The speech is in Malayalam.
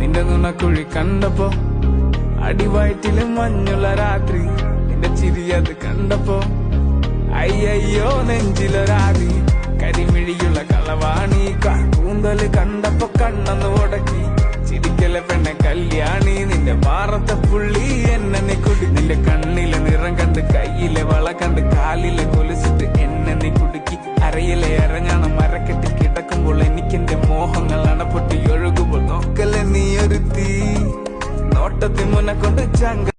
നിന്റെ നുണക്കുഴി കണ്ടപ്പോ, അടിവയറ്റില് മഞ്ഞുള്ള രാത്രി, നിന്റെ ചിരി അത് കണ്ടപ്പോ, അയ്യോ നെഞ്ചിലൊരാതി. കരിമിഴിയുള്ള കളവാണി, കൂന്തല് കണ്ടപ്പോ കണ്ണന്ന് ഉടക്കി. ചിരിക്കല പെണ്ണെ കല്യാണി, നിന്റെ വാറത്തെ പുള്ളി എന്നെ നീ കുടി. നിന്റെ കണ്ണിലെ നിറം കണ്ട്, കയ്യിലെ വള കണ്ട്, കാലിലെ കൊലുസിട്ട് എന്നെ നീ കുടുക്കി. അരയിലെ അരഞ്ഞാണ് മരക്കെട്ടി കിടക്കുമ്പോൾ എനിക്കെന്റെ മോഹങ്ങൾ അണപ്പൊട്ടി ഒഴുകുമ്പോൾ നോക്കല്ലേ നീ ഒരു തീ നോട്ടത്തിൽ മുന്നെ കൊണ്ട് ചങ്ക.